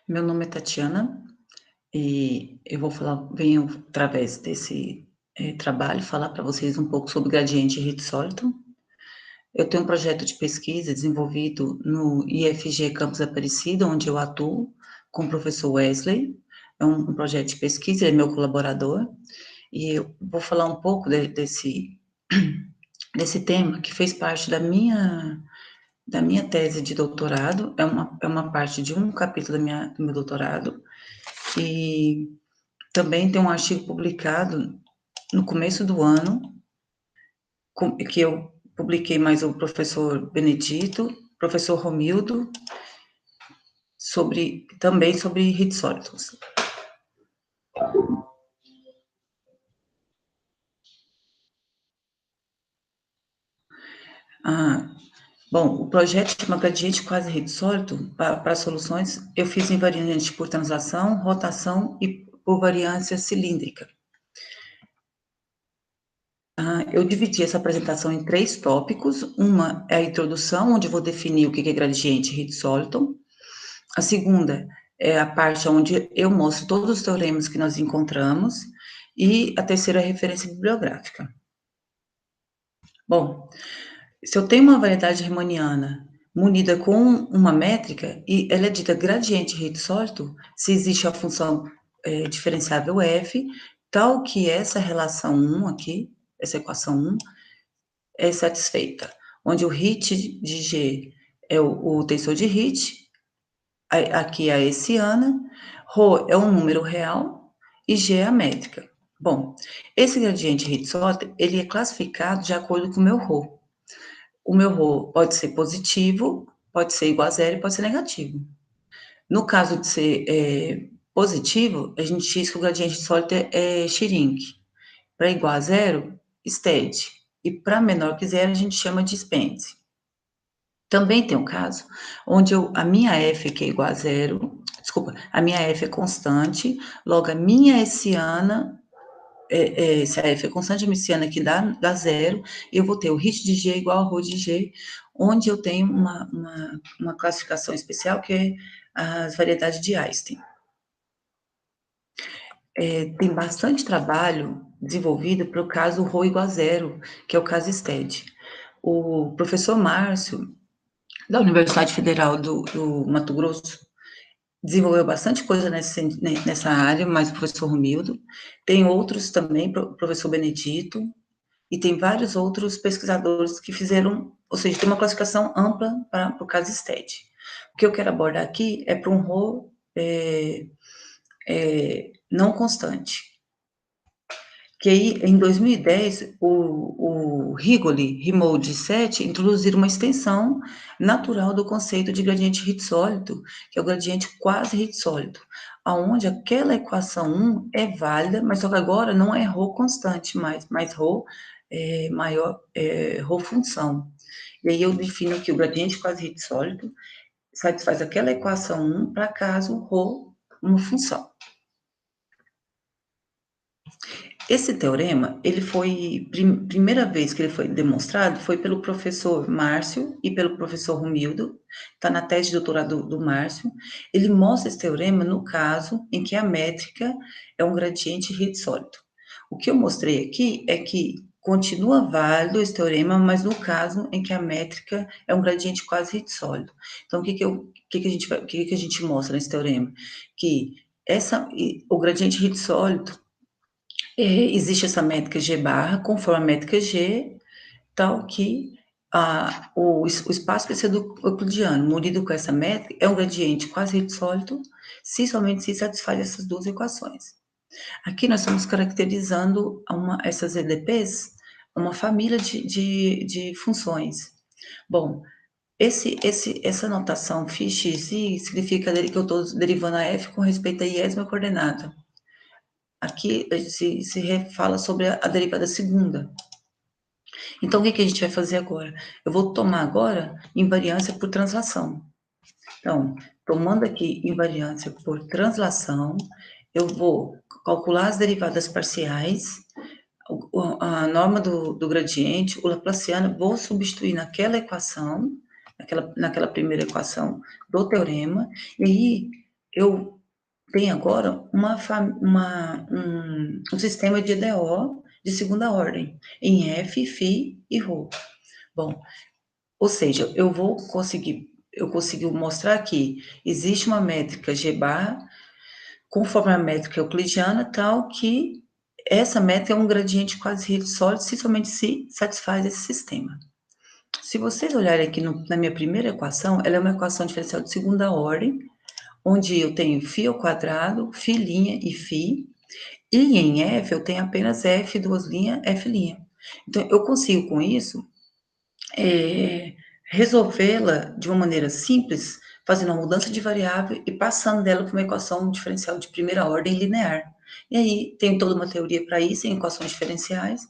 Meu nome é Tatiana e eu vou falar venho através desse, trabalho falar para vocês um pouco sobre gradiente Ritz-Solton. Eu tenho um projeto de pesquisa desenvolvido no IFG Campus Aparecida, onde eu atuo com o professor Wesley. É um projeto de pesquisa, ele é meu colaborador, e eu vou falar um pouco desse tema que fez parte da minha tese de doutorado, é uma parte de um capítulo do meu doutorado, e também tem um artigo publicado no começo do ano, que eu publiquei mais o professor Benedito, professor Romildo, também sobre ritsólitos. Ah, bom, o projeto chama Gradiente Quase Ritsólito para soluções. Eu fiz invariante por translação, rotação e por variância cilíndrica. Eu dividi essa apresentação em 3 tópicos. Uma é a introdução, onde eu vou definir o que é gradiente Ritz-Solton. A segunda é a parte onde eu mostro todos os teoremas que nós encontramos. E a terceira é a referência bibliográfica. Bom, se eu tenho uma variedade riemanniana munida com uma métrica, e ela é dita gradiente Ritz-Solton, se existe a função diferenciável f, tal que essa relação 1 aqui, essa equação 1, é satisfeita, onde o HIT de G é o tensor de HIT, aqui é a hessiana, ρ é um número real e G é a métrica. Bom, esse gradiente Ritz-Solton, ele é classificado de acordo com o meu ρ. O meu ρ pode ser positivo, pode ser igual a zero e pode ser negativo. No caso de ser positivo, a gente diz que o gradiente Ritz-Solton é Schirink. Para igual a zero, steady. E para menor que zero, a gente chama de Spence. Também tem um caso onde a minha f, que é igual a zero, desculpa, a minha f é constante, logo a minha hessiana, se a f é constante, a minha hessiana aqui dá zero, e eu vou ter o HIT de G igual a ρ de G, onde eu tenho uma classificação especial, que é as variedades de Einstein. Tem bastante trabalho desenvolvido para o caso ρ igual a zero, que é o caso STED. O professor Márcio, da Universidade Federal do Mato Grosso, desenvolveu bastante coisa nessa área, mas o professor Romildo. Tem outros também, o professor Benedito, e tem vários outros pesquisadores que fizeram, ou seja, tem uma classificação ampla para o caso STED. O que eu quero abordar aqui é para um ρ não constante. Que aí, em 2010, o Rigoli 7, introduziram uma extensão natural do conceito de gradiente Ritz-Solito, que é o gradiente quase Ritz-Solito, aonde aquela equação 1 é válida, mas só que agora não é ρ constante mais ρ maior, ρ função. E aí eu defino que o gradiente quase Ritz-Solito satisfaz aquela equação 1 para caso ρ uma função. Esse teorema, ele foi, primeira vez que ele foi demonstrado, foi pelo professor Márcio e pelo professor Romildo, está na tese de doutorado do Márcio. Ele mostra esse teorema no caso em que a métrica é um gradiente Ritz-Solito. O que eu mostrei aqui é que continua válido esse teorema, mas no caso em que a métrica é um gradiente quase Ritz-Solito. Então, o que a gente mostra nesse teorema? Que o gradiente Ritz-Solito, existe essa métrica G barra, conforme a métrica G, tal que o espaço pseudo-euclidiano, munido com essa métrica, é um gradiente quase Ritz-Solito, somente se satisfaz essas duas equações. Aqui nós estamos caracterizando essas EDPs, uma família de funções. Bom, essa notação φxi significa que eu estou derivando a f com respeito à iésima coordenada. Aqui se fala sobre a derivada segunda. Então, o que a gente vai fazer agora? Eu vou tomar agora invariância por translação. Então, tomando aqui invariância por translação, eu vou calcular as derivadas parciais, a norma do gradiente, o Laplaciano, vou substituir naquela equação, naquela primeira equação do teorema, e aí eu tenho agora um sistema de EDO de segunda ordem, em F, Fi e Rho. Bom, ou seja, eu consigo mostrar que existe uma métrica G-bar, conforme a métrica euclidiana, tal que essa métrica é um gradiente quase sólido, se somente se satisfaz esse sistema. Se vocês olharem aqui na minha primeira equação, ela é uma equação diferencial de segunda ordem, onde eu tenho φ ao quadrado, φ' e φ, e em F eu tenho apenas F, duas linhas, F'. Então, eu consigo com isso resolvê-la de uma maneira simples, fazendo uma mudança de variável e passando dela para uma equação diferencial de primeira ordem linear. E aí, tem toda uma teoria para isso, em equações diferenciais,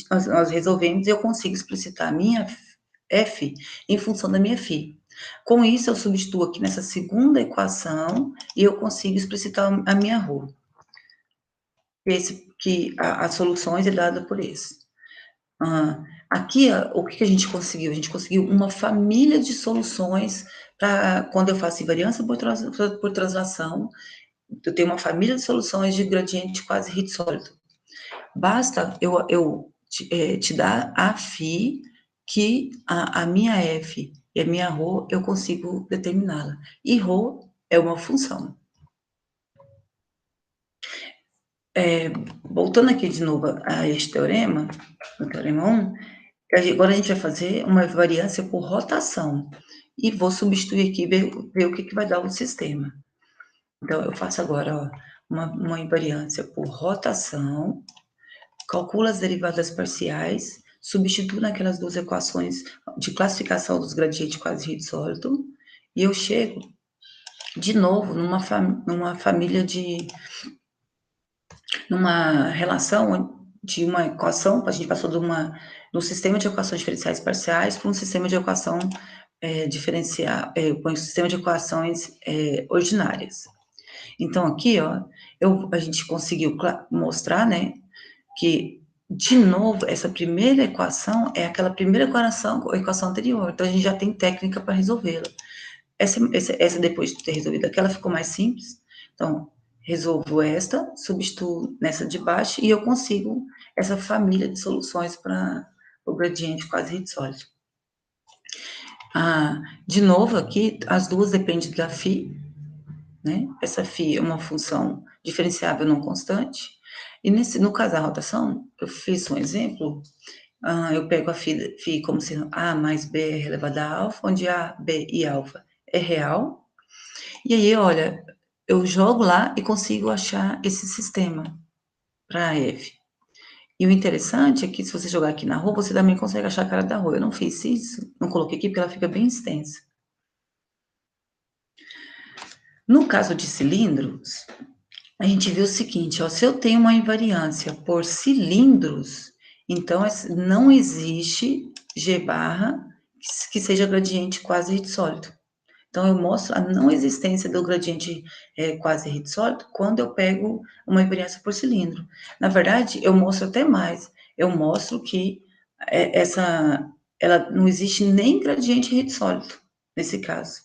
nós resolvemos e eu consigo explicitar a minha F em função da minha φ. Com isso, eu substituo aqui nessa segunda equação e eu consigo explicitar a minha ρ. As soluções é dada por esse. Aqui, o que a gente conseguiu? A gente conseguiu uma família de soluções para quando eu faço invariância por translação, eu tenho uma família de soluções de gradiente quase Hit sólido. Basta eu te dar a φ que a minha F e a minha ρ eu consigo determiná-la. E ρ é uma função. Voltando aqui de novo a este teorema, o teorema 1, agora a gente vai fazer uma variância por rotação. E vou substituir aqui, ver o que vai dar o sistema. Então, eu faço agora, ó, uma invariância por rotação, calculo as derivadas parciais, substituo naquelas duas equações de classificação dos gradientes quase sólido, e eu chego, de novo, numa relação de uma equação, a gente passou de um sistema de equações diferenciais parciais para um sistema de equação com um sistema de equações ordinárias. Então, aqui, ó, a gente conseguiu mostrar, né, que, de novo, essa primeira equação é aquela primeira equação anterior, então a gente já tem técnica para resolvê-la. Essa, depois de ter resolvido aquela, ficou mais simples. Então, resolvo esta, substituo nessa de baixo e eu consigo essa família de soluções para o gradiente quase sólido. De novo, aqui, as duas dependem da φ, né? Essa φ é uma função diferenciável não constante. E no caso da rotação, eu fiz um exemplo, eu pego a φ como sendo A mais B elevado a alfa, onde A, B e alfa é real. E aí, olha, eu jogo lá e consigo achar esse sistema para F. E o interessante é que se você jogar aqui na rua, você também consegue achar a cara da rua. Eu não fiz isso, não coloquei aqui porque ela fica bem extensa. No caso de cilindros, a gente viu o seguinte, ó, se eu tenho uma invariância por cilindros, então não existe G barra que seja gradiente quase sólido. Então, eu mostro a não existência do gradiente quase sólido quando eu pego uma invariância por cilindro. Na verdade, eu mostro até mais. Eu mostro que ela não existe nem gradiente sólido nesse caso.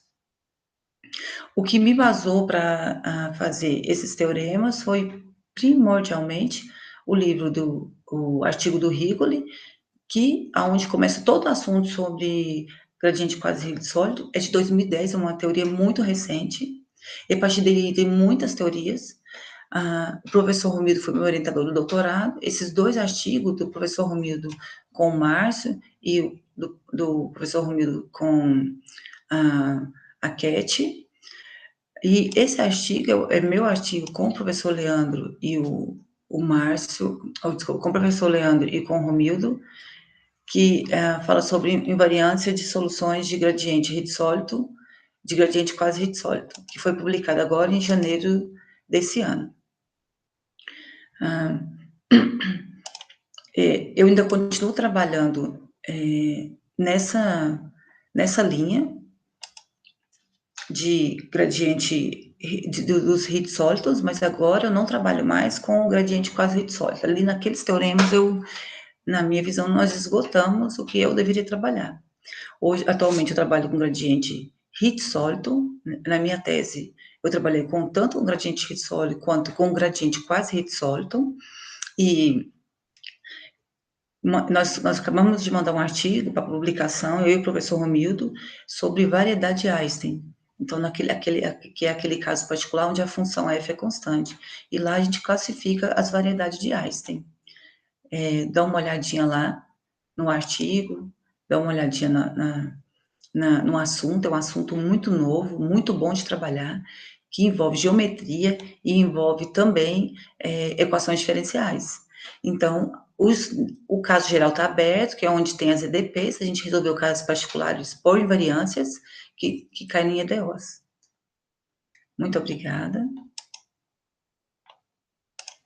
O que me basou para fazer esses teoremas foi primordialmente o artigo do Rigoli, aonde começa todo o assunto sobre gradiente quase sólido, é de 2010, é uma teoria muito recente, e a partir dele tem muitas teorias. O professor Romildo foi meu orientador do doutorado, esses dois artigos do professor Romildo com o Márcio e do professor Romildo com a Cat, e esse artigo é meu artigo com o professor Leandro e o Márcio, desculpa, com o professor Leandro e com o Romildo, que fala sobre invariância de soluções de gradiente sólido, de gradiente quase sólido, que foi publicado agora em janeiro desse ano. Eu ainda continuo trabalhando nessa linha de gradiente dos hits sólidos, mas agora eu não trabalho mais com o gradiente quase sólido. Ali naqueles teoremas, na minha visão, nós esgotamos o que eu deveria trabalhar. Atualmente, eu trabalho com gradiente hit sólido. Na minha tese, Eu trabalhei com tanto um gradiente Riccioli quanto com um gradiente quase Ritz-Soliton, e nós acabamos de mandar um artigo para publicação, eu e o professor Romildo, sobre variedade de Einstein. Então, que é aquele caso particular onde a função f é constante. E lá a gente classifica as variedades de Einstein. Dá uma olhadinha lá no artigo, dá uma olhadinha no assunto, é um assunto muito novo, muito bom de trabalhar, que envolve geometria e envolve também equações diferenciais. Então, o caso geral está aberto, que é onde tem as EDPs, a gente resolveu casos particulares por invariâncias, que caem em EDOs. Muito obrigada.